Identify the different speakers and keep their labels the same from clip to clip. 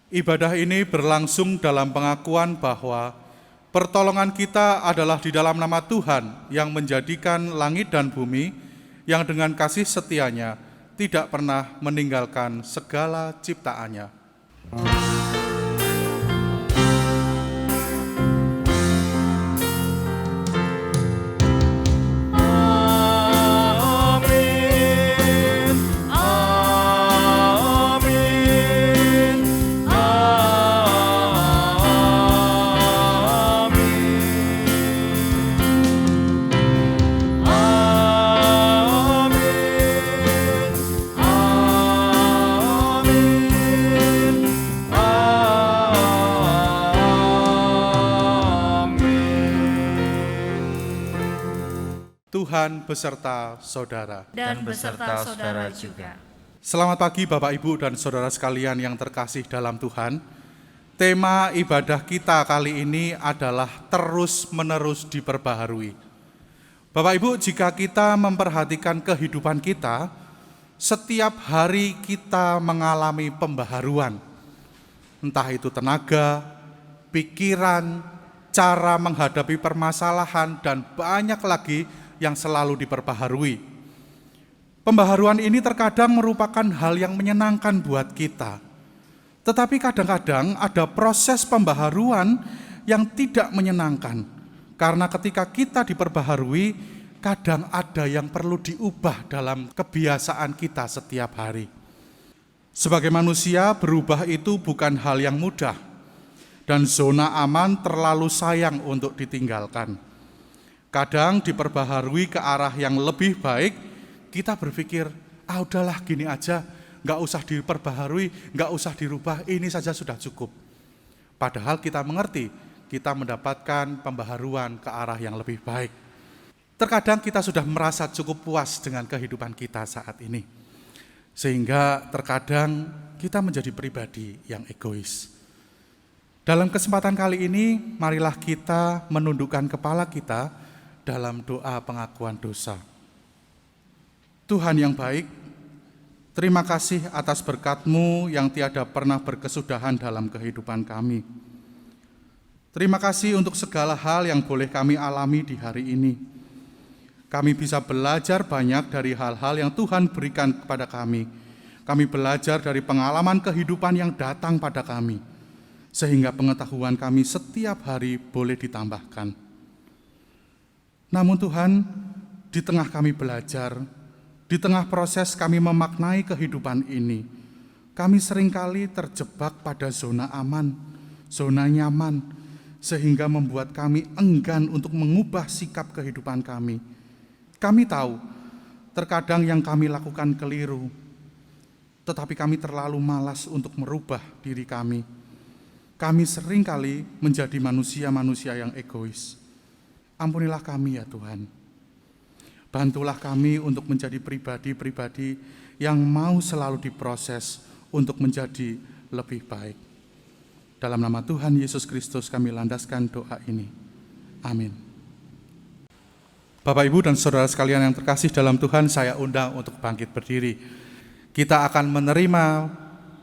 Speaker 1: Ibadah ini berlangsung dalam pengakuan bahwa pertolongan kita adalah di dalam nama Tuhan yang menjadikan langit dan bumi, yang dengan kasih setianya tidak pernah meninggalkan segala ciptaannya. Tuhan beserta saudara.
Speaker 2: Dan beserta saudara juga.
Speaker 1: Selamat pagi Bapak Ibu dan saudara sekalian yang terkasih dalam Tuhan. Tema ibadah kita kali ini adalah terus-menerus diperbaharui. Bapak Ibu, jika kita memperhatikan kehidupan kita, setiap hari kita mengalami pembaharuan. Entah itu tenaga, pikiran, cara menghadapi permasalahan, dan banyak lagi yang selalu diperbaharui. Pembaharuan ini terkadang merupakan hal yang menyenangkan buat kita. Tetapi kadang-kadang ada proses pembaharuan yang tidak menyenangkan. Karena ketika kita diperbaharui, kadang ada yang perlu diubah dalam kebiasaan kita setiap hari. Sebagai manusia, berubah itu bukan hal yang mudah. Dan zona aman terlalu sayang untuk ditinggalkan. Kadang diperbaharui ke arah yang lebih baik, kita berpikir, udahlah gini aja, gak usah diperbaharui, gak usah dirubah, ini saja sudah cukup. Padahal kita mengerti, kita mendapatkan pembaharuan ke arah yang lebih baik. Terkadang kita sudah merasa cukup puas dengan kehidupan kita saat ini. Sehingga terkadang kita menjadi pribadi yang egois. Dalam kesempatan kali ini, marilah kita menundukkan kepala kita dalam doa pengakuan dosa. Tuhan yang baik, terima kasih atas berkat-Mu yang tiada pernah berkesudahan dalam kehidupan kami. Terima kasih untuk segala hal yang boleh kami alami di hari ini. Kami bisa belajar banyak dari hal-hal yang Tuhan berikan kepada kami. Kami belajar dari pengalaman kehidupan yang datang pada kami, sehingga pengetahuan kami setiap hari boleh ditambahkan. Namun Tuhan, di tengah kami belajar, di tengah proses kami memaknai kehidupan ini, kami seringkali terjebak pada zona aman, zona nyaman, sehingga membuat kami enggan untuk mengubah sikap kehidupan kami. Kami tahu, terkadang yang kami lakukan keliru, tetapi kami terlalu malas untuk merubah diri kami. Kami seringkali menjadi manusia-manusia yang egois. Ampunilah kami ya Tuhan. Bantulah kami untuk menjadi pribadi-pribadi yang mau selalu diproses untuk menjadi lebih baik. Dalam nama Tuhan Yesus Kristus kami landaskan doa ini. Amin. Bapak, Ibu, dan saudara sekalian yang terkasih dalam Tuhan, saya undang untuk bangkit berdiri. Kita akan menerima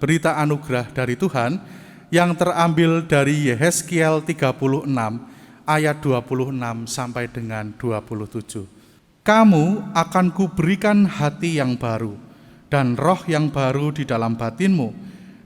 Speaker 1: berita anugerah dari Tuhan yang terambil dari Yehezkiel 36 ayat 26 sampai dengan 27. Kamu akan kuberikan hati yang baru dan roh yang baru di dalam batinmu,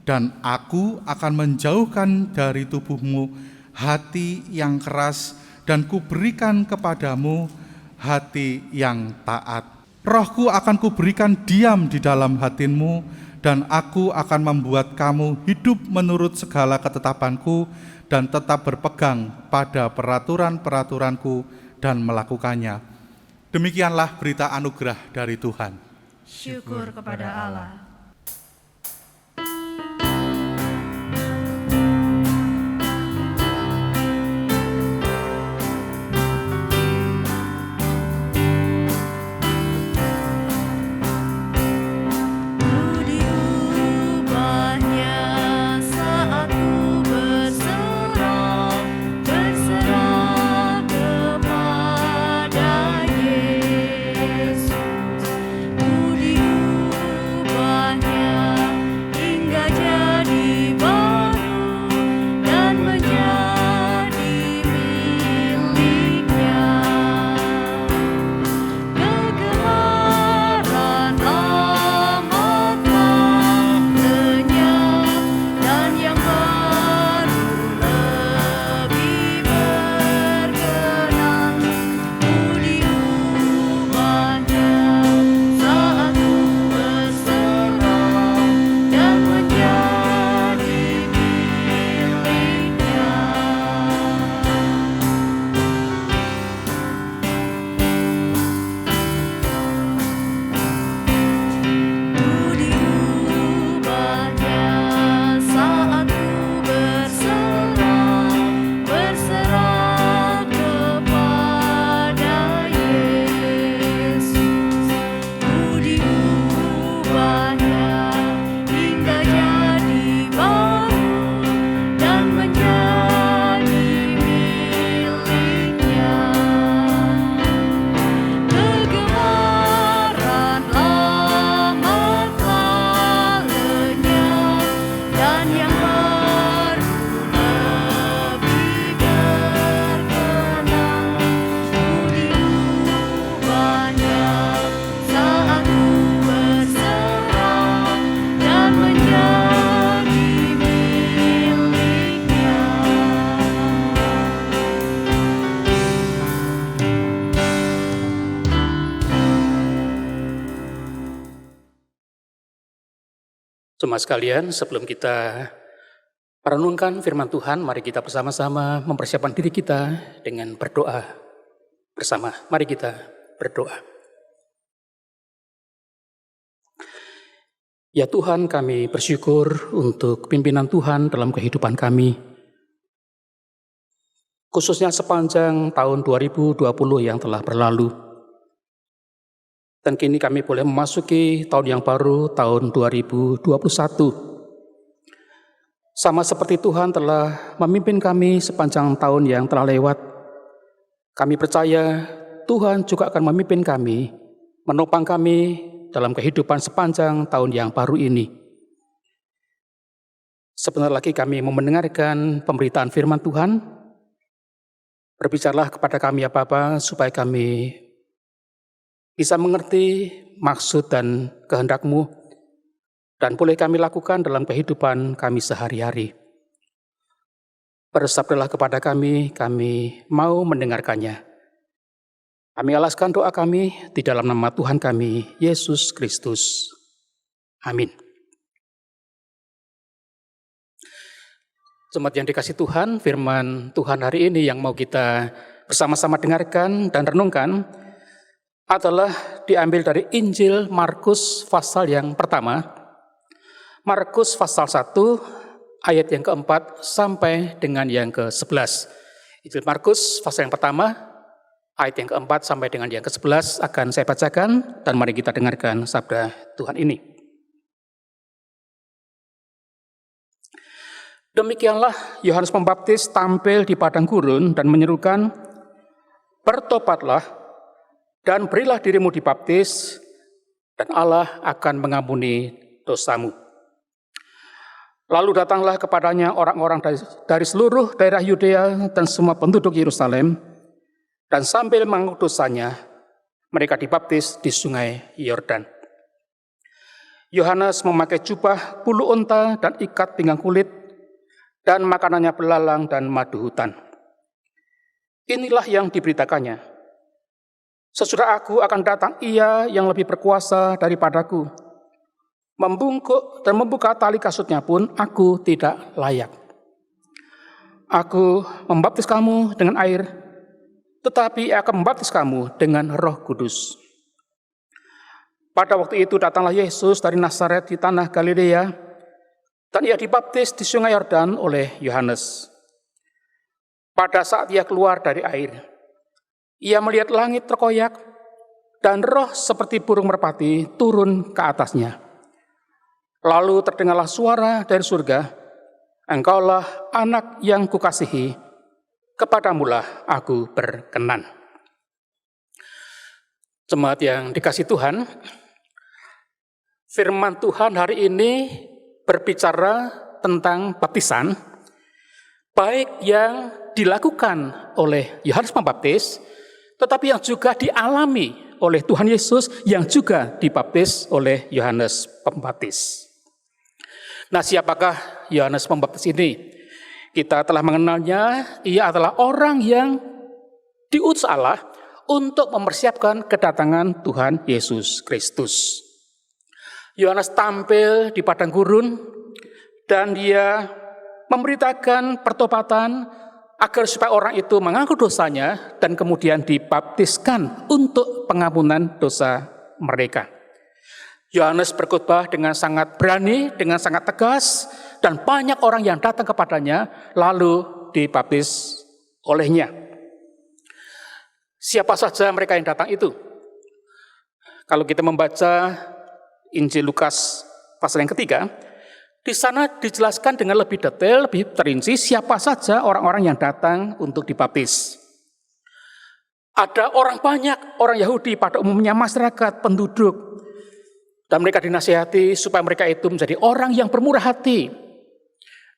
Speaker 1: dan aku akan menjauhkan dari tubuhmu hati yang keras dan kuberikan kepadamu hati yang taat. Rohku akan kuberikan diam di dalam hatimu, dan aku akan membuat kamu hidup menurut segala ketetapanku dan tetap berpegang pada peraturan-peraturanku dan melakukannya. Demikianlah berita anugerah dari Tuhan.
Speaker 2: Syukur kepada Allah.
Speaker 3: Budi Jemaat sekalian, sebelum kita merenungkan firman Tuhan, mari kita bersama-sama mempersiapkan diri kita dengan berdoa bersama. Mari kita berdoa. Ya Tuhan, kami bersyukur untuk pimpinan Tuhan dalam kehidupan kami, khususnya sepanjang tahun 2020 yang telah berlalu. Dan kini kami boleh memasuki tahun yang baru, tahun 2021. Sama seperti Tuhan telah memimpin kami sepanjang tahun yang telah lewat, kami percaya Tuhan juga akan memimpin kami, menopang kami dalam kehidupan sepanjang tahun yang baru ini. Sebentar lagi kami mau mendengarkan pemberitaan firman Tuhan. Berbicaralah kepada kami ya Bapa, supaya kami bisa mengerti maksud dan kehendak-Mu, dan boleh kami lakukan dalam kehidupan kami sehari-hari. Bersabdalah kepada kami mau mendengarkannya. Kami alaskan doa kami di dalam nama Tuhan kami, Yesus Kristus. Amin. Jemaat yang dikasihi Tuhan, firman Tuhan hari ini yang mau kita bersama-sama dengarkan dan renungkan adalah diambil dari Injil Markus pasal yang pertama, Markus pasal 1 ayat yang keempat sampai dengan yang ke-11. Injil Markus pasal yang pertama, ayat yang keempat sampai dengan yang ke-11 akan saya bacakan, dan mari kita dengarkan sabda Tuhan ini. Demikianlah Yohanes Pembaptis tampil di padang gurun dan menyerukan, "Bertobatlah dan berilah dirimu dibaptis, dan Allah akan mengampuni dosamu." Lalu datanglah kepadanya orang-orang dari seluruh daerah Yudea dan semua penduduk Yerusalem, dan sambil mengaku dosanya, mereka dibaptis di sungai Yordan. Yohanes memakai jubah bulu unta dan ikat pinggang kulit, dan makanannya belalang dan madu hutan. Inilah yang diberitakannya, "Sesudah aku akan datang Ia yang lebih berkuasa daripadaku. Membungkuk dan membuka tali kasutnya pun aku tidak layak. Aku membaptis kamu dengan air, tetapi Ia akan membaptis kamu dengan Roh Kudus." Pada waktu itu datanglah Yesus dari Nazaret di tanah Galilea, dan Ia dibaptis di sungai Yordan oleh Yohanes. Pada saat Ia keluar dari air, Ia melihat langit terkoyak, dan roh seperti burung merpati turun ke atasnya. Lalu terdengarlah suara dari surga, "Engkaulah anak yang kukasihi, kepadamulah aku berkenan." Jemaat yang dikasihi Tuhan, firman Tuhan hari ini berbicara tentang baptisan, baik yang dilakukan oleh Yohanes Pembaptis, tetapi yang juga dialami oleh Tuhan Yesus yang juga dibaptis oleh Yohanes Pembaptis. Nah, siapakah Yohanes Pembaptis ini? Kita telah mengenalnya, ia adalah orang yang diutus Allah untuk mempersiapkan kedatangan Tuhan Yesus Kristus. Yohanes tampil di padang gurun dan dia memberitakan pertobatan agar supaya orang itu mengaku dosanya dan kemudian dibaptiskan untuk pengampunan dosa mereka. Yohanes berkhotbah dengan sangat berani, dengan sangat tegas, dan banyak orang yang datang kepadanya lalu dibaptis olehnya. Siapa saja mereka yang datang itu? Kalau kita membaca Injil Lukas pasal yang ketiga, di sana dijelaskan dengan lebih detail, lebih terinci siapa saja orang-orang yang datang untuk dibaptis. Ada orang banyak, orang Yahudi pada umumnya, masyarakat, penduduk. Dan mereka dinasihati supaya mereka itu menjadi orang yang bermurah hati.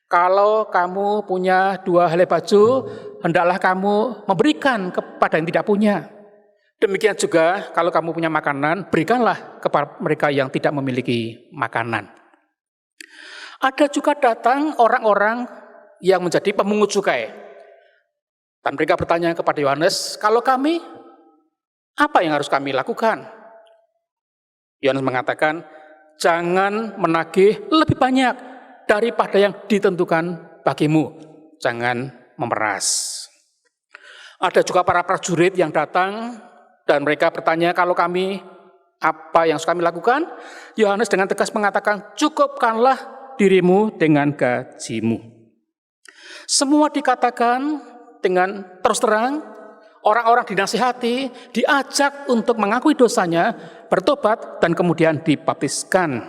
Speaker 3: Kalau kamu punya 2 helai baju, hendaklah kamu memberikan kepada yang tidak punya. Demikian juga kalau kamu punya makanan, berikanlah kepada mereka yang tidak memiliki makanan. Ada juga datang orang-orang yang menjadi pemungut cukai. Dan mereka bertanya kepada Yohanes, "Kalau kami, apa yang harus kami lakukan?" Yohanes mengatakan, Jangan menagih lebih banyak daripada yang ditentukan bagimu. Jangan memeras. Ada juga para prajurit yang datang dan mereka bertanya, kalau kami, apa yang harus kami lakukan? Yohanes dengan tegas mengatakan, cukupkanlah dirimu dengan gajimu. Semua dikatakan dengan terus terang, orang-orang dinasihati, diajak untuk mengakui dosanya, bertobat, dan kemudian dibaptiskan.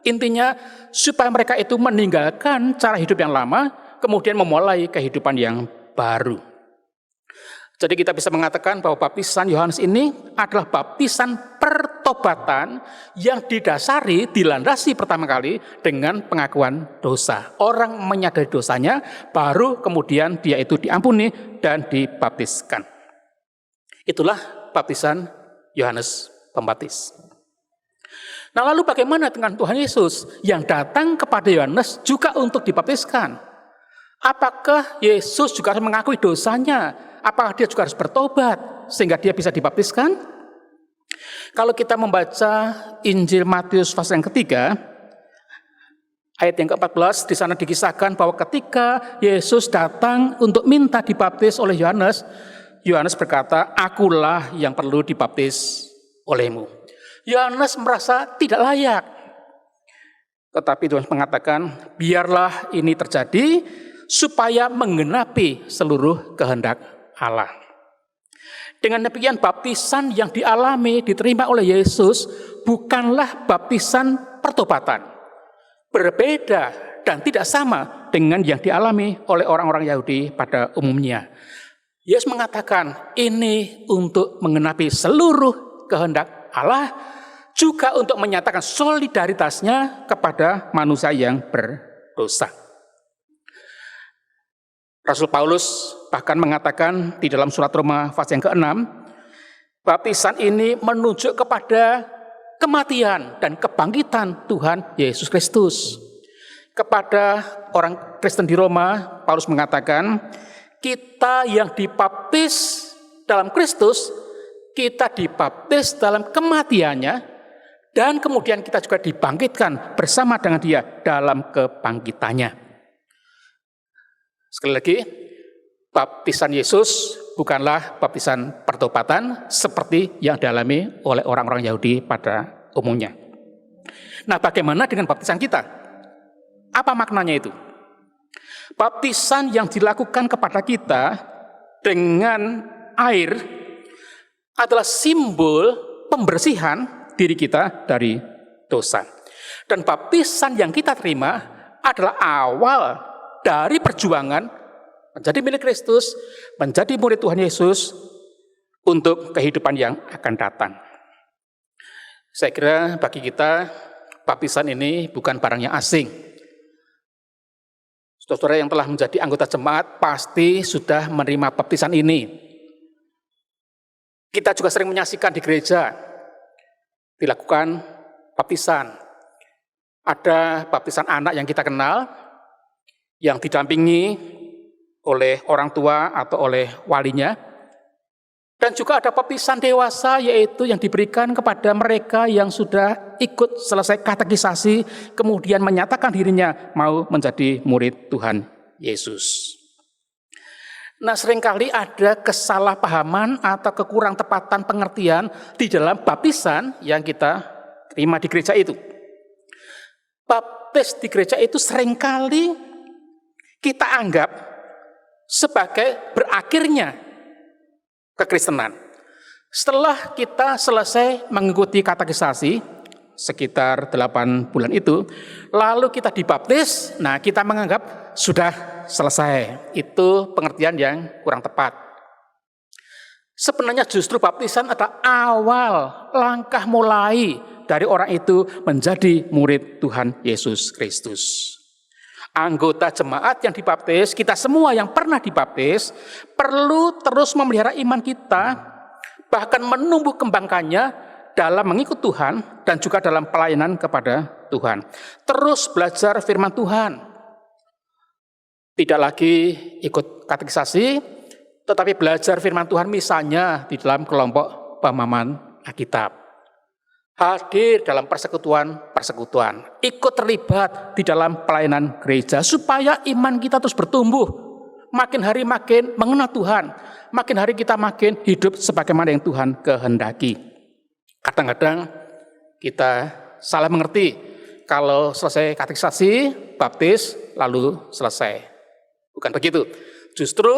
Speaker 3: Intinya, supaya mereka itu meninggalkan cara hidup yang lama, kemudian memulai kehidupan yang baru. Jadi kita bisa mengatakan bahwa baptisan Yohanes ini adalah baptisan pertobatan yang didasari, dilandasi pertama kali dengan pengakuan dosa. Orang menyadari dosanya, baru kemudian dia itu diampuni dan dibaptiskan. Itulah baptisan Yohanes Pembaptis. Nah, lalu bagaimana dengan Tuhan Yesus yang datang kepada Yohanes juga untuk dibaptiskan? Apakah Yesus juga harus mengakui dosanya? Apakah dia juga harus bertobat sehingga dia bisa dibaptiskan? Kalau kita membaca Injil Matius pasal yang ketiga, ayat yang ke-14, di sana dikisahkan bahwa ketika Yesus datang untuk minta dibaptis oleh Yohanes, Yohanes berkata, akulah yang perlu dibaptis olehmu. Yohanes merasa tidak layak. Tetapi Tuhan mengatakan, biarlah ini terjadi supaya menggenapi seluruh kehendak Allah. Dengan demikian baptisan yang dialami, diterima oleh Yesus bukanlah baptisan pertobatan. Berbeda dan tidak sama dengan yang dialami oleh orang-orang Yahudi pada umumnya. Yesus mengatakan ini untuk menggenapi seluruh kehendak Allah, juga untuk menyatakan solidaritasnya kepada manusia yang berdosa. Rasul Paulus bahkan mengatakan di dalam surat Roma pasal yang ke-6, baptisan ini menunjuk kepada kematian dan kebangkitan Tuhan Yesus Kristus. Kepada orang Kristen di Roma, Paulus mengatakan, kita yang dibaptis dalam Kristus, kita dibaptis dalam kematiannya, dan kemudian kita juga dibangkitkan bersama dengan dia dalam kebangkitannya. Sekali lagi, baptisan Yesus bukanlah baptisan pertobatan seperti yang dialami oleh orang-orang Yahudi pada umumnya. Nah, bagaimana dengan baptisan kita? Apa maknanya itu? Baptisan yang dilakukan kepada kita dengan air adalah simbol pembersihan diri kita dari dosa. Dan baptisan yang kita terima adalah awal dari perjuangan menjadi milik Kristus, menjadi murid Tuhan Yesus untuk kehidupan yang akan datang. Saya kira bagi kita, baptisan ini bukan barang yang asing. Saudara yang telah menjadi anggota jemaat pasti sudah menerima baptisan ini. Kita juga sering menyaksikan di gereja, dilakukan baptisan. Ada baptisan anak yang kita kenal, yang didampingi oleh orang tua atau oleh walinya. Dan juga ada baptisan dewasa, yaitu yang diberikan kepada mereka yang sudah ikut selesai katekisasi, kemudian menyatakan dirinya mau menjadi murid Tuhan Yesus. Nah, seringkali ada kesalahpahaman atau kekurang tepatan pengertian di dalam baptisan yang kita terima di gereja itu. Baptis di gereja itu seringkali kita anggap sebagai berakhirnya kekristenan. Setelah kita selesai mengikuti katekisasi sekitar 8 bulan itu, lalu kita dibaptis, nah kita menganggap sudah selesai. Itu pengertian yang kurang tepat. Sebenarnya justru baptisan adalah awal langkah mulai dari orang itu menjadi murid Tuhan Yesus Kristus. Anggota jemaat yang dibaptis, kita semua yang pernah dibaptis, perlu terus memelihara iman kita, bahkan menumbuh kembangkannya dalam mengikut Tuhan dan juga dalam pelayanan kepada Tuhan. Terus belajar firman Tuhan. Tidak lagi ikut katekisasi, tetapi belajar firman Tuhan misalnya di dalam kelompok pemahaman Alkitab. hadir dalam persekutuan, ikut terlibat di dalam pelayanan gereja supaya iman kita terus bertumbuh, makin hari makin mengenal Tuhan, makin hari kita makin hidup sebagaimana yang Tuhan kehendaki. Kadang-kadang kita salah mengerti kalau selesai katekisasi, baptis, lalu selesai. Bukan begitu. Justru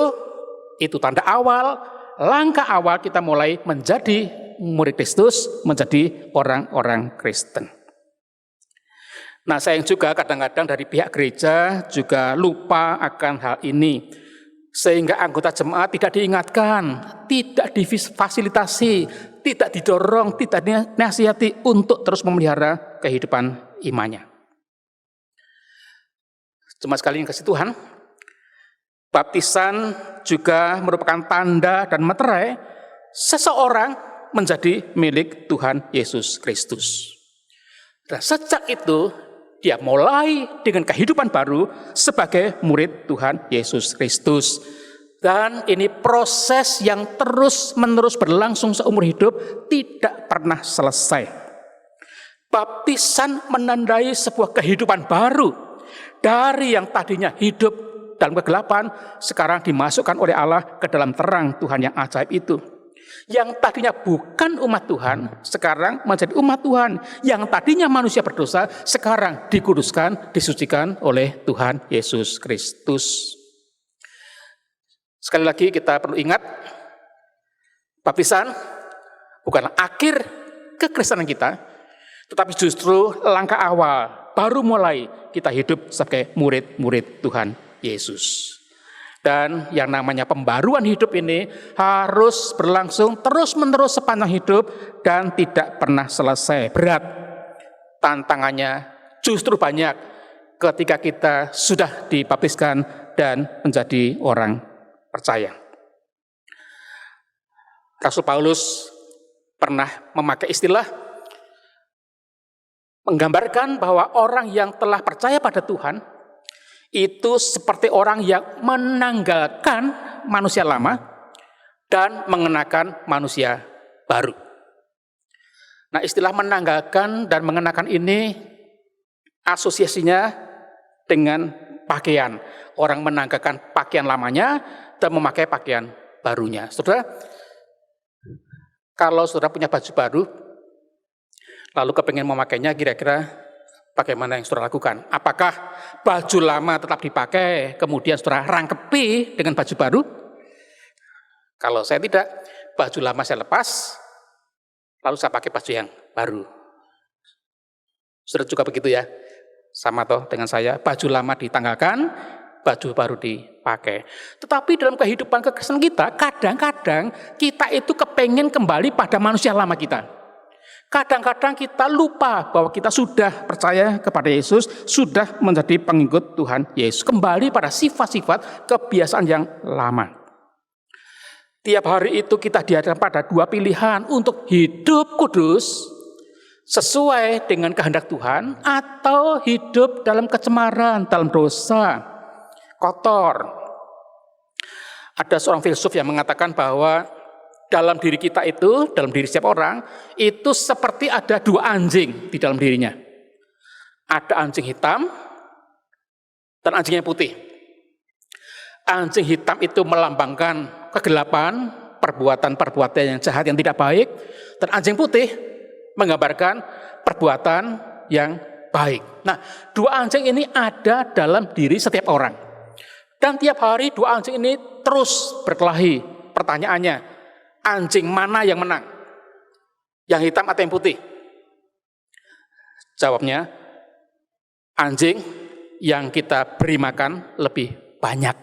Speaker 3: itu tanda awal, langkah awal kita mulai menjadi murid Kristus, menjadi orang-orang Kristen. Nah, sayang juga kadang-kadang dari pihak gereja juga lupa akan hal ini, sehingga anggota jemaat tidak diingatkan, tidak difasilitasi, tidak didorong, tidak dinasihati untuk terus memelihara kehidupan imannya. Cuma sekali yang kasih Tuhan, baptisan juga merupakan tanda dan meterai seseorang menjadi milik Tuhan Yesus Kristus. Dan sejak itu, dia mulai dengan kehidupan baru sebagai murid Tuhan Yesus Kristus. Dan ini proses yang terus-menerus berlangsung seumur hidup, tidak pernah selesai. Baptisan menandai sebuah kehidupan baru. Dari yang tadinya hidup dalam kegelapan, sekarang dimasukkan oleh Allah ke dalam terang Tuhan yang ajaib itu. Yang tadinya bukan umat Tuhan, sekarang menjadi umat Tuhan. Yang tadinya manusia berdosa, sekarang dikuduskan, disucikan oleh Tuhan Yesus Kristus. Sekali lagi kita perlu ingat, baptisan bukanlah akhir kekristenan kita, tetapi justru langkah awal, baru mulai kita hidup sebagai murid-murid Tuhan Yesus. Dan yang namanya pembaruan hidup ini harus berlangsung terus-menerus sepanjang hidup dan tidak pernah selesai. Berat tantangannya justru banyak ketika kita sudah dibaptiskan dan menjadi orang percaya. Rasul Paulus pernah memakai istilah menggambarkan bahwa orang yang telah percaya pada Tuhan itu seperti orang yang menanggalkan manusia lama dan mengenakan manusia baru. Nah, istilah menanggalkan dan mengenakan ini asosiasinya dengan pakaian. Orang menanggalkan pakaian lamanya dan memakai pakaian barunya. Saudara, kalau saudara punya baju baru, lalu kepengen memakainya, kira-kira bagaimana yang saudara lakukan? Apakah baju lama tetap dipakai, kemudian saudara rangkepi dengan baju baru? Kalau saya tidak, baju lama saya lepas, lalu saya pakai baju yang baru. Saudara juga begitu ya? Sama toh dengan saya, baju lama ditanggalkan, baju baru dipakai. Tetapi dalam kehidupan kekristenan kita, kadang-kadang kita itu kepengen kembali pada manusia lama kita. Kadang-kadang kita lupa bahwa kita sudah percaya kepada Yesus, sudah menjadi pengikut Tuhan Yesus. Kembali pada sifat-sifat kebiasaan yang lama. Tiap hari itu kita dihadapkan pada dua pilihan untuk hidup kudus sesuai dengan kehendak Tuhan atau hidup dalam kecemaran, dalam dosa, kotor. Ada seorang filsuf yang mengatakan bahwa dalam diri kita itu, dalam diri setiap orang, itu seperti ada dua anjing di dalam dirinya. Ada anjing hitam dan anjing yang putih. Anjing hitam itu melambangkan kegelapan, perbuatan-perbuatan yang jahat, yang tidak baik. Dan anjing putih menggambarkan perbuatan yang baik. Nah, dua anjing ini ada dalam diri setiap orang. Dan tiap hari dua anjing ini terus berkelahi. Pertanyaannya, anjing mana yang menang? Yang hitam atau yang putih? Jawabnya, anjing yang kita beri makan lebih banyak.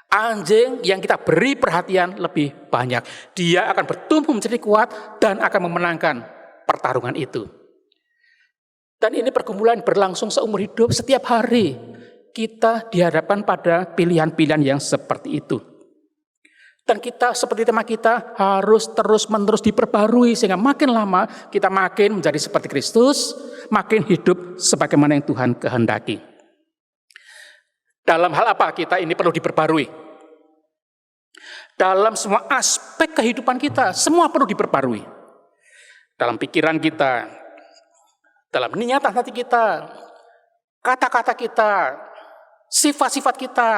Speaker 3: Anjing yang kita beri perhatian lebih banyak. Dia akan bertumbuh menjadi kuat dan akan memenangkan pertarungan itu. Dan ini pergumulan berlangsung seumur hidup. Setiap hari kita dihadapkan pada pilihan-pilihan yang seperti itu. Dan kita seperti tema kita harus terus-menerus diperbarui sehingga makin lama kita makin menjadi seperti Kristus, makin hidup sebagaimana yang Tuhan kehendaki. Dalam hal apa kita ini perlu diperbarui? Dalam semua aspek kehidupan kita, semua perlu diperbarui. dalam pikiran kita, dalam niatan hati kita, kata-kata kita, sifat-sifat kita,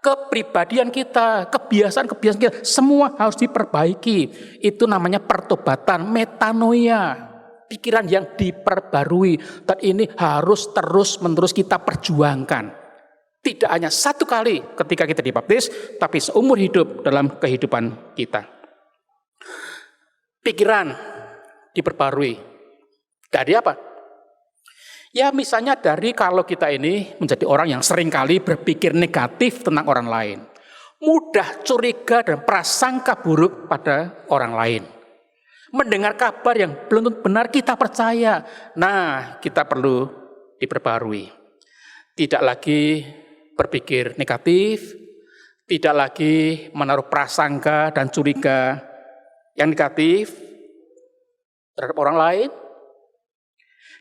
Speaker 3: kepribadian kita, kebiasaan-kebiasaan kita, semua harus diperbaiki. Itu namanya pertobatan, metanoia, pikiran yang diperbarui. Dan ini harus terus-menerus kita perjuangkan. Tidak hanya satu kali ketika kita dibaptis, tapi seumur hidup dalam kehidupan kita. Pikiran diperbarui. Dari apa? Ya misalnya dari kalau kita ini menjadi orang yang seringkali berpikir negatif tentang orang lain. Mudah curiga dan prasangka buruk pada orang lain. Mendengar kabar yang belum tentu benar kita percaya. Nah, kita perlu diperbarui. Tidak lagi berpikir negatif, tidak lagi menaruh prasangka dan curiga yang negatif terhadap orang lain.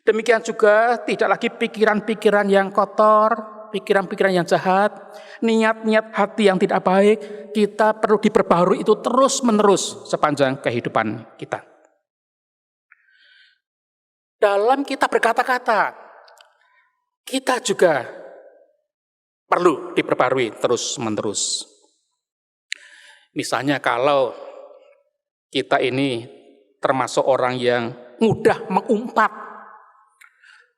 Speaker 3: Demikian juga tidak lagi pikiran-pikiran yang kotor, pikiran-pikiran yang jahat, niat-niat hati yang tidak baik. Kita perlu diperbaharui itu terus-menerus sepanjang kehidupan kita. Dalam kita berkata-kata, kita juga perlu diperbaharui terus-menerus. Misalnya kalau kita ini termasuk orang yang mudah mengumpat,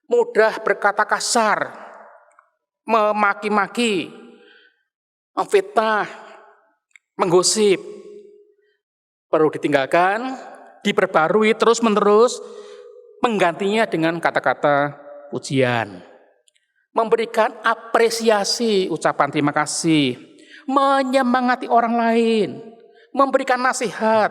Speaker 3: mudah berkata kasar, memaki-maki, memfitnah, menggosip, perlu ditinggalkan, diperbarui terus-menerus, menggantinya dengan kata-kata pujian, memberikan apresiasi, ucapan terima kasih, menyemangati orang lain, memberikan nasihat,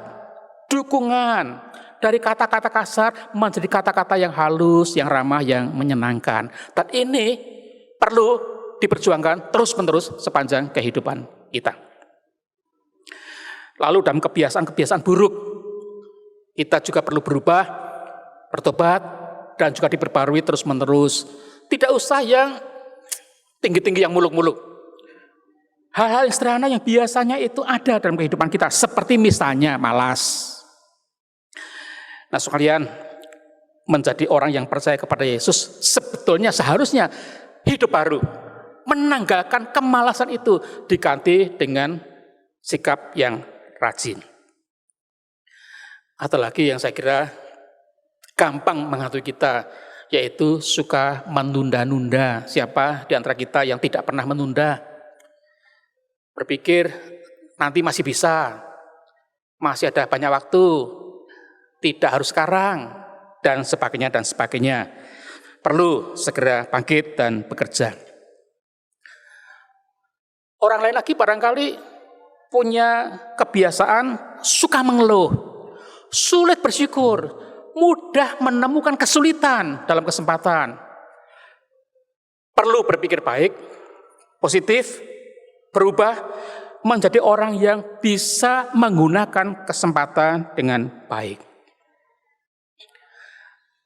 Speaker 3: dukungan, dari kata-kata kasar menjadi kata-kata yang halus, yang ramah, yang menyenangkan. Dan ini perlu diperjuangkan terus-menerus sepanjang kehidupan kita. Lalu dalam kebiasaan-kebiasaan buruk, kita juga perlu berubah, bertobat, dan juga diperbarui terus-menerus. Tidak usah yang tinggi-tinggi yang muluk-muluk. Hal-hal yang sederhana yang biasanya itu ada dalam kehidupan kita. Seperti misalnya malas. Nah sekalian, menjadi orang yang percaya kepada Yesus sebetulnya seharusnya hidup baru. Menanggalkan kemalasan itu diganti dengan sikap yang rajin. Atau lagi yang saya kira gampang menghantui kita, yaitu suka menunda-nunda. Siapa di antara kita yang tidak pernah menunda? Berpikir nanti masih bisa, masih ada banyak waktu, tidak harus sekarang, dan sebagainya, dan sebagainya. Perlu segera bangkit dan bekerja. Orang lain lagi barangkali punya kebiasaan suka mengeluh, sulit bersyukur, mudah menemukan kesulitan dalam kesempatan. Perlu berpikir baik, positif, berubah, menjadi orang yang bisa menggunakan kesempatan dengan baik.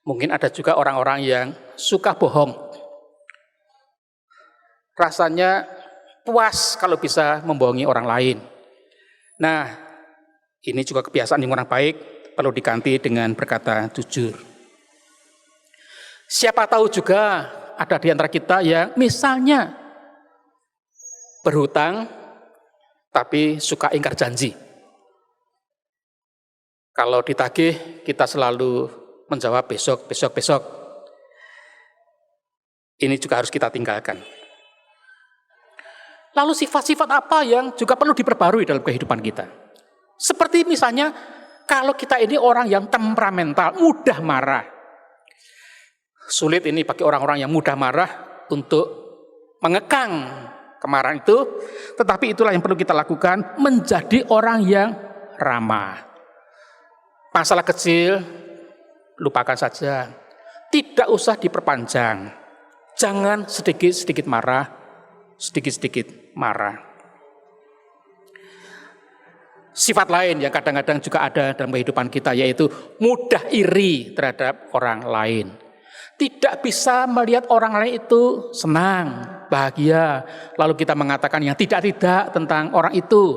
Speaker 3: Mungkin ada juga orang-orang yang suka bohong. Rasanya puas kalau bisa membohongi orang lain. Nah, ini juga kebiasaan yang kurang baik, perlu diganti dengan berkata jujur. Siapa tahu juga ada di antara kita yang misalnya berhutang tapi suka ingkar janji. Kalau ditagih kita selalu menjawab besok. Ini juga harus kita tinggalkan. Lalu sifat-sifat apa yang juga perlu diperbarui dalam kehidupan kita? Seperti misalnya kalau kita ini orang yang temperamental, mudah marah. Sulit ini bagi orang-orang yang mudah marah untuk mengekang kemarahan itu, tetapi itulah yang perlu kita lakukan, menjadi orang yang ramah. Masalah kecil lupakan saja, tidak usah diperpanjang. Jangan sedikit-sedikit marah, sedikit-sedikit marah. Sifat lain yang kadang-kadang juga ada dalam kehidupan kita, yaitu mudah iri terhadap orang lain. Tidak bisa melihat orang lain itu senang, bahagia, lalu kita mengatakan yang tidak-tidak tentang orang itu.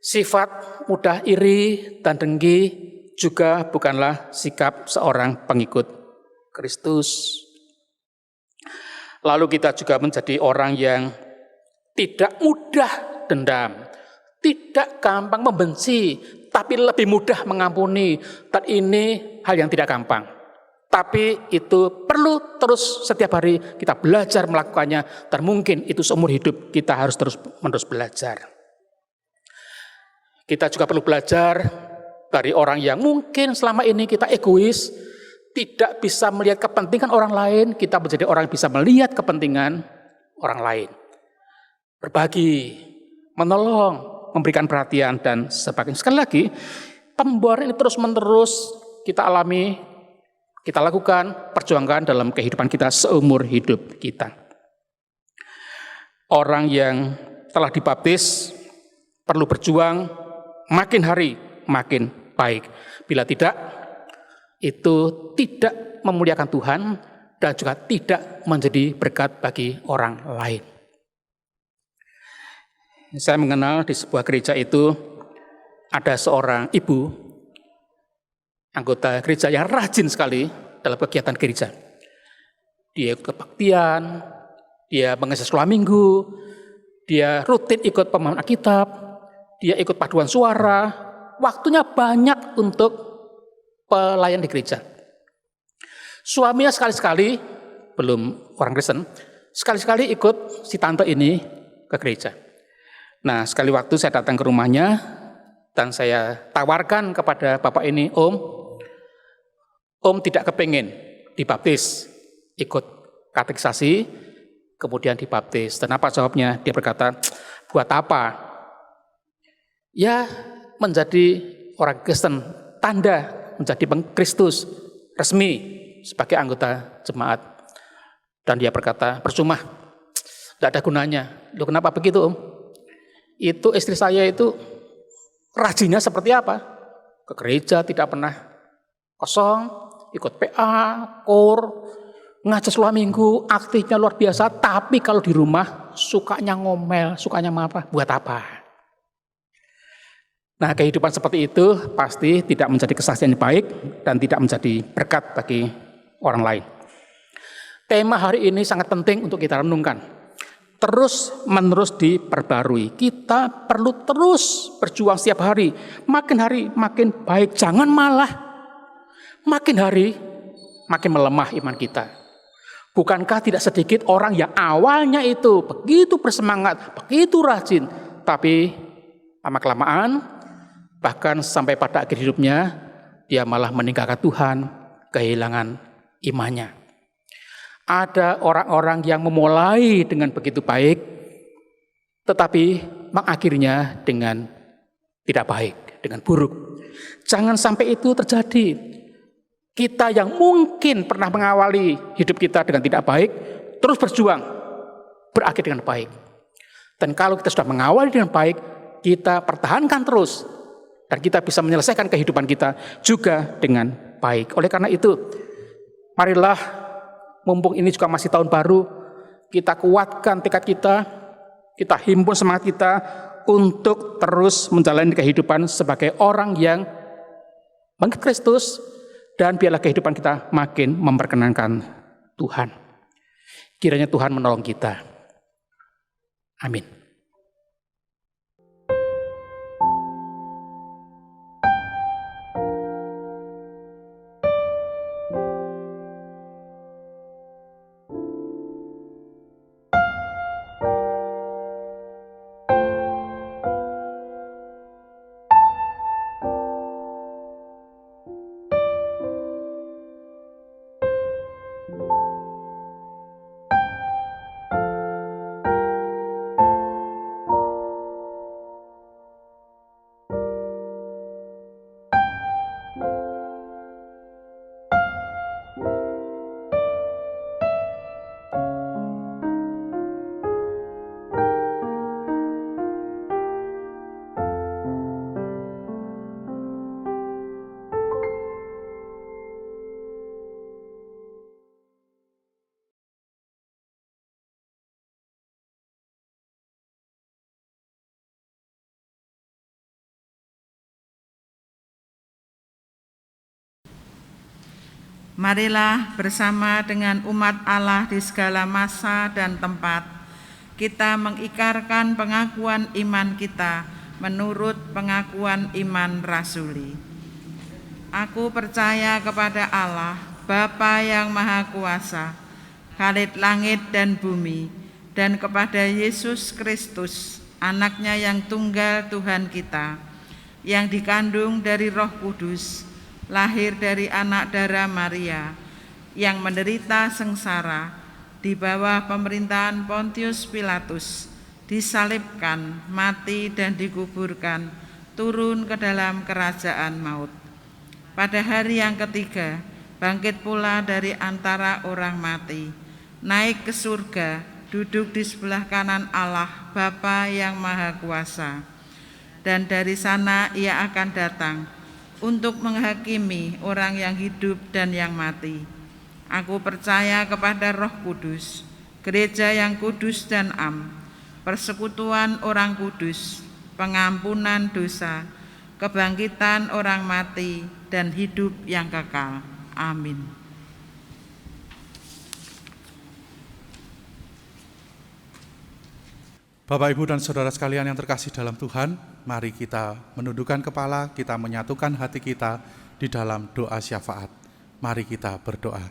Speaker 3: Sifat mudah iri dan dengki juga bukanlah sikap seorang pengikut Kristus. Lalu kita juga menjadi orang yang tidak mudah dendam, tidak gampang membenci, tapi lebih mudah mengampuni. Dan ini hal yang tidak gampang. Tapi itu perlu terus setiap hari kita belajar melakukannya. Dan mungkin itu seumur hidup kita harus terus-menerus belajar. Kita juga perlu belajar dari orang yang mungkin selama ini kita egois, tidak bisa melihat kepentingan orang lain, kita menjadi orang yang bisa melihat kepentingan orang lain. Berbagi, menolong, memberikan perhatian, dan sebagainya. Sekali lagi, pembaharuan ini terus-menerus kita alami, kita lakukan, perjuangkan dalam kehidupan kita seumur hidup kita. Orang yang telah dibaptis perlu berjuang makin hari makin baik. Bila tidak, itu tidak memuliakan Tuhan dan juga tidak menjadi berkat bagi orang lain. Saya mengenal di sebuah gereja itu ada seorang ibu, anggota gereja yang rajin sekali dalam kegiatan gereja. Dia ikut kebaktian, dia mengisi sekolah minggu, dia rutin ikut pemahaman Alkitab, dia ikut paduan suara, waktunya banyak untuk pelayan di gereja. Suaminya sekali-sekali, belum orang Kristen, sekali-sekali ikut si tante ini ke gereja. Nah, sekali waktu saya datang ke rumahnya, dan saya tawarkan kepada bapak ini, Om tidak kepingin dibaptis, ikut katekisasi, kemudian dibaptis. Dan apa jawabnya? Dia berkata, buat apa? Ya, menjadi orang Kristen, tanda menjadi pengkristus resmi sebagai anggota jemaat. Dan dia berkata, percuma, tidak ada gunanya. Loh, kenapa begitu, Om? Itu istri saya itu rajinnya seperti apa? Ke gereja tidak pernah kosong, ikut PA, KOR, ngajar sekolah minggu, aktifnya luar biasa. Tapi kalau di rumah sukanya ngomel, sukanya apa? Buat apa? Nah, kehidupan seperti itu pasti tidak menjadi kesaksian yang baik dan tidak menjadi berkat bagi orang lain. Tema hari ini sangat penting untuk kita renungkan. Terus-menerus diperbarui. Kita perlu terus berjuang setiap hari makin baik. Jangan malah makin hari makin melemah iman kita. Bukankah tidak sedikit orang yang awalnya itu begitu bersemangat, begitu rajin, tapi lama-kelamaan bahkan sampai pada akhir hidupnya dia malah meninggalkan Tuhan, kehilangan imannya. Ada orang-orang yang memulai dengan begitu baik, tetapi mengakhirinya dengan tidak baik, dengan buruk. Jangan sampai itu terjadi. Kita yang mungkin pernah mengawali hidup kita dengan tidak baik, terus berjuang, berakhir dengan baik. Dan kalau kita sudah mengawali dengan baik, kita pertahankan terus, dan kita bisa menyelesaikan kehidupan kita juga dengan baik. Oleh karena itu, marilah mumpung ini juga masih tahun baru, kita kuatkan tekad kita himpun semangat kita untuk terus menjalani kehidupan sebagai orang yang mengikut Kristus, dan biarlah kehidupan kita makin memperkenankan Tuhan. Kiranya Tuhan menolong kita. Amin.
Speaker 4: Marilah bersama dengan umat Allah di segala masa dan tempat, kita mengikarkan pengakuan iman kita menurut pengakuan iman rasuli. Aku percaya kepada Allah, Bapa yang Maha Kuasa, Khalid langit dan bumi, dan kepada Yesus Kristus, Anaknya yang tunggal Tuhan kita, yang dikandung dari Roh Kudus, lahir dari anak darah Maria, yang menderita sengsara di bawah pemerintahan Pontius Pilatus, disalibkan, mati dan dikuburkan, turun ke dalam kerajaan maut. Pada hari yang ketiga, bangkit pula dari antara orang mati, naik ke surga, duduk di sebelah kanan Allah, Bapa yang Maha Kuasa. Dan dari sana ia akan datang untuk menghakimi orang yang hidup dan yang mati. Aku percaya kepada Roh Kudus, gereja yang kudus dan am, persekutuan orang kudus, pengampunan dosa, kebangkitan orang mati, dan hidup yang kekal. Amin.
Speaker 1: Bapak, Ibu, dan saudara sekalian yang terkasih dalam Tuhan, mari kita menundukkan kepala, kita menyatukan hati kita di dalam doa syafaat. Mari kita berdoa.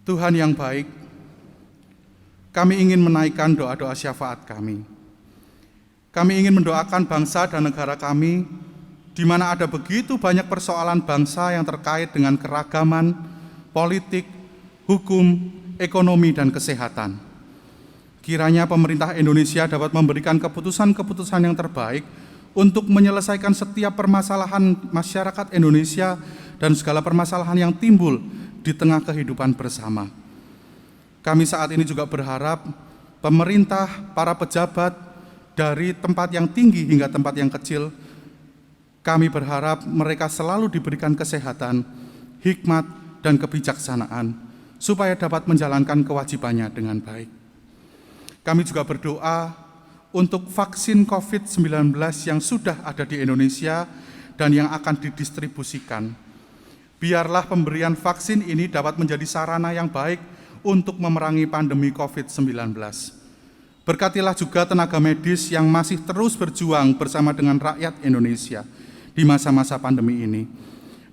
Speaker 1: Tuhan yang baik, kami ingin menaikkan doa-doa syafaat kami. Kami ingin mendoakan bangsa dan negara kami, di mana ada begitu banyak persoalan bangsa yang terkait dengan keragaman, politik, hukum, ekonomi, dan kesehatan. Kiranya pemerintah Indonesia dapat memberikan keputusan-keputusan yang terbaik untuk menyelesaikan setiap permasalahan masyarakat Indonesia dan segala permasalahan yang timbul di tengah kehidupan bersama. Kami saat ini juga berharap pemerintah, para pejabat dari tempat yang tinggi hingga tempat yang kecil, kami berharap mereka selalu diberikan kesehatan, hikmat, dan kebijaksanaan supaya dapat menjalankan kewajibannya dengan baik. Kami juga berdoa untuk vaksin COVID-19 yang sudah ada di Indonesia dan yang akan didistribusikan. Biarlah pemberian vaksin ini dapat menjadi sarana yang baik untuk memerangi pandemi COVID-19. Berkatilah juga tenaga medis yang masih terus berjuang bersama dengan rakyat Indonesia di masa-masa pandemi ini.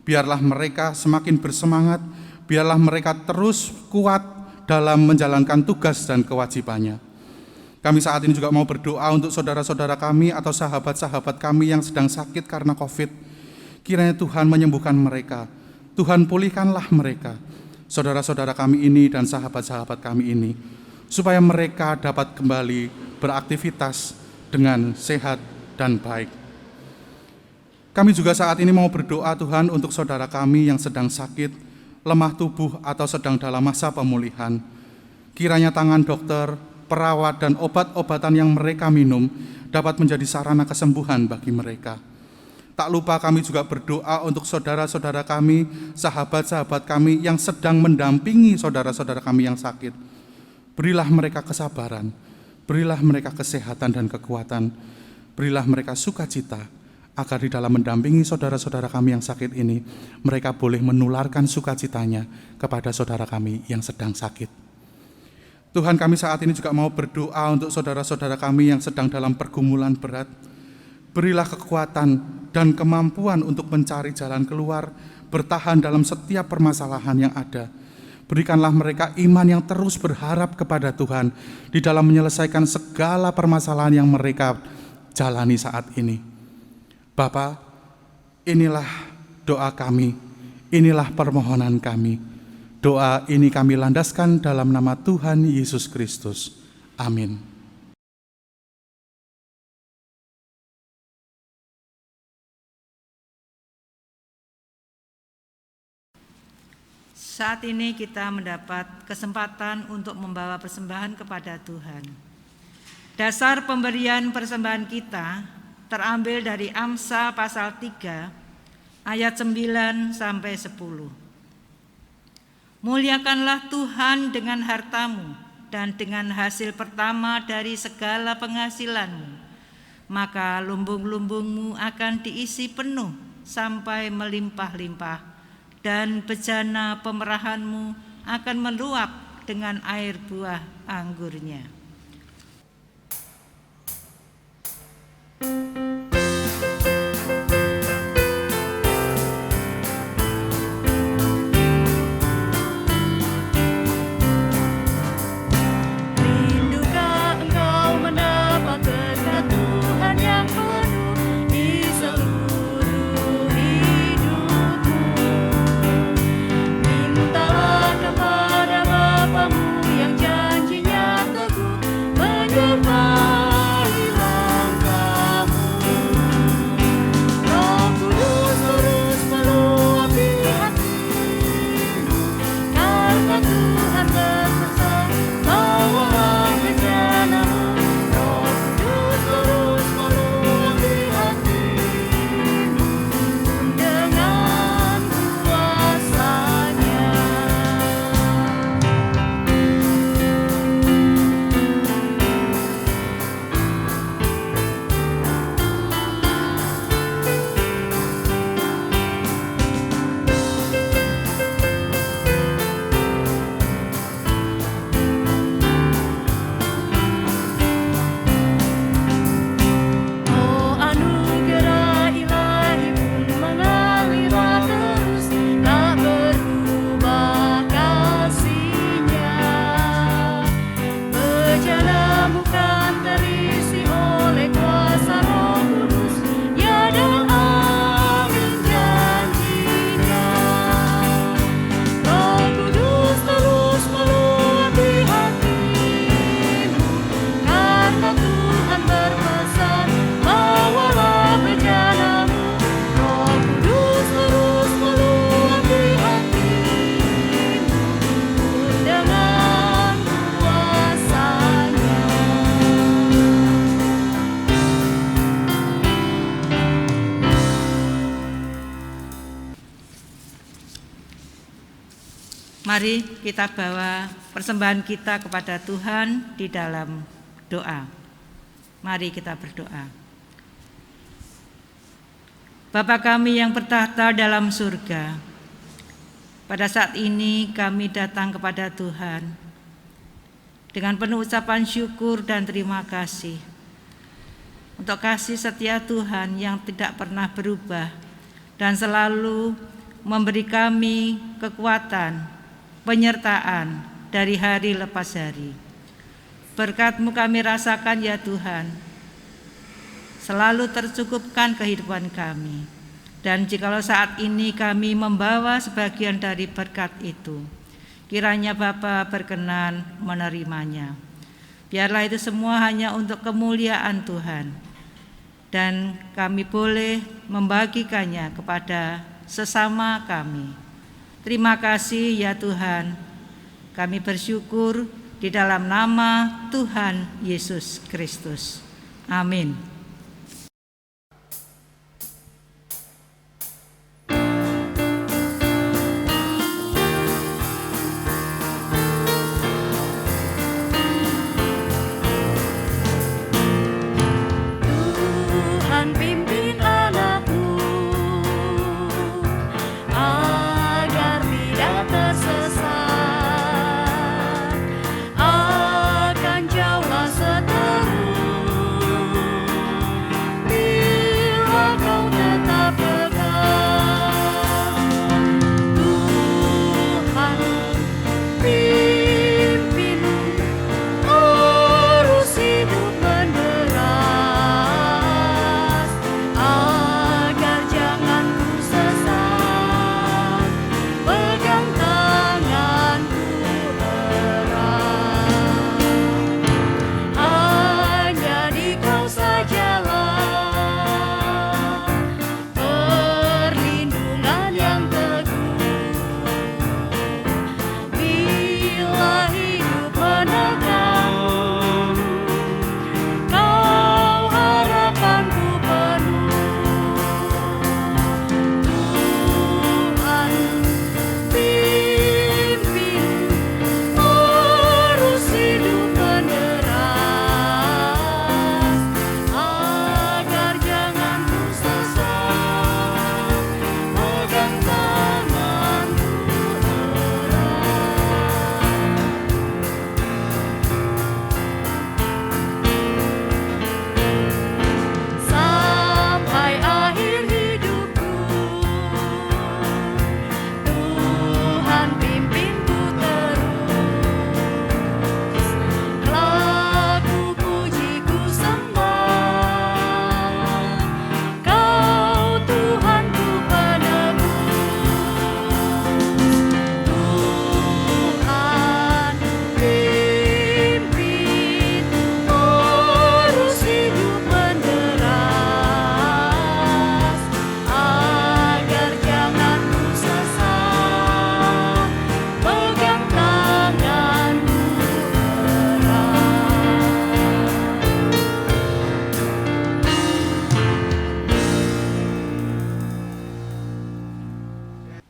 Speaker 1: Biarlah mereka semakin bersemangat, biarlah mereka terus kuat dalam menjalankan tugas dan kewajibannya. Kami saat ini juga mau berdoa untuk saudara-saudara kami atau sahabat-sahabat kami yang sedang sakit karena COVID. Kiranya Tuhan menyembuhkan mereka, Tuhan pulihkanlah mereka, saudara-saudara kami ini dan sahabat-sahabat kami ini, supaya mereka dapat kembali beraktivitas dengan sehat dan baik. Kami juga saat ini mau berdoa Tuhan untuk saudara kami yang sedang sakit, lemah tubuh atau sedang dalam masa pemulihan. Kiranya tangan dokter, perawat, dan obat-obatan yang mereka minum dapat menjadi sarana kesembuhan bagi mereka. Tak lupa kami juga berdoa untuk saudara-saudara kami, sahabat-sahabat kami yang sedang mendampingi saudara-saudara kami yang sakit. Berilah mereka kesabaran, berilah mereka kesehatan dan kekuatan, berilah mereka sukacita, agar di dalam mendampingi saudara-saudara kami yang sakit ini, mereka boleh menularkan sukacitanya kepada saudara kami yang sedang sakit. Tuhan, kami saat ini juga mau berdoa untuk saudara-saudara kami yang sedang dalam pergumulan berat. Berilah kekuatan dan kemampuan untuk mencari jalan keluar, bertahan dalam setiap permasalahan yang ada. Berikanlah mereka iman yang terus berharap kepada Tuhan di dalam menyelesaikan segala permasalahan yang mereka jalani saat ini. Bapa, inilah doa kami, inilah permohonan kami. Doa ini kami landaskan dalam nama Tuhan Yesus Kristus. Amin.
Speaker 2: Saat ini kita mendapat kesempatan untuk membawa persembahan kepada Tuhan. Dasar pemberian persembahan kita terambil dari Amsal pasal 3 ayat 9 sampai 10. Muliakanlah Tuhan dengan hartamu dan dengan hasil pertama dari segala penghasilanmu, maka lumbung-lumbungmu akan diisi penuh sampai melimpah-limpah, dan bejana pemerahan-Mu akan meluap dengan air buah anggurnya. Mari kita bawa persembahan kita kepada Tuhan di dalam doa. Mari kita berdoa. Bapa kami yang bertahta dalam surga, pada saat ini kami datang kepada Tuhan dengan penuh ucapan syukur dan terima kasih untuk kasih setia Tuhan yang tidak pernah berubah dan selalu memberi kami kekuatan, penyertaan dari hari lepas hari. Berkat-Mu kami rasakan ya Tuhan, selalu tercukupkan kehidupan kami. Dan jikalau saat ini kami membawa sebagian dari berkat itu, kiranya Bapa berkenan menerimanya. Biarlah itu semua hanya untuk kemuliaan Tuhan, dan kami boleh membagikannya kepada sesama kami. Terima kasih ya Tuhan, kami bersyukur di dalam nama Tuhan Yesus Kristus. Amin.
Speaker 5: Akan jauhlah seterus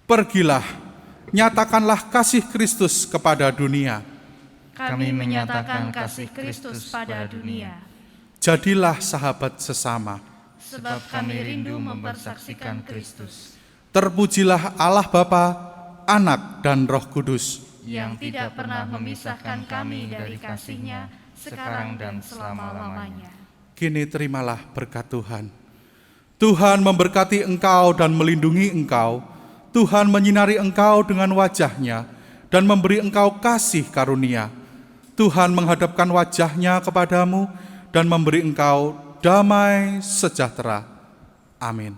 Speaker 1: Pergilah, nyatakanlah kasih Kristus kepada dunia.
Speaker 5: Kami menyatakan kasih Kristus pada dunia,
Speaker 1: Jadilah sahabat sesama.
Speaker 5: sebab kami rindu mempersaksikan Kristus,
Speaker 1: Terpujilah Allah Bapa, Anak, dan Roh Kudus.
Speaker 5: yang tidak pernah memisahkan kami dari kasih-Nya, sekarang dan selama-lamanya.
Speaker 1: Kini terimalah berkat Tuhan. Tuhan memberkati engkau dan melindungi engkau. Tuhan menyinari engkau dengan wajah-Nya dan memberi engkau kasih karunia. Tuhan menghadapkan wajah-Nya kepadamu dan memberi engkau damai sejahtera. Amin.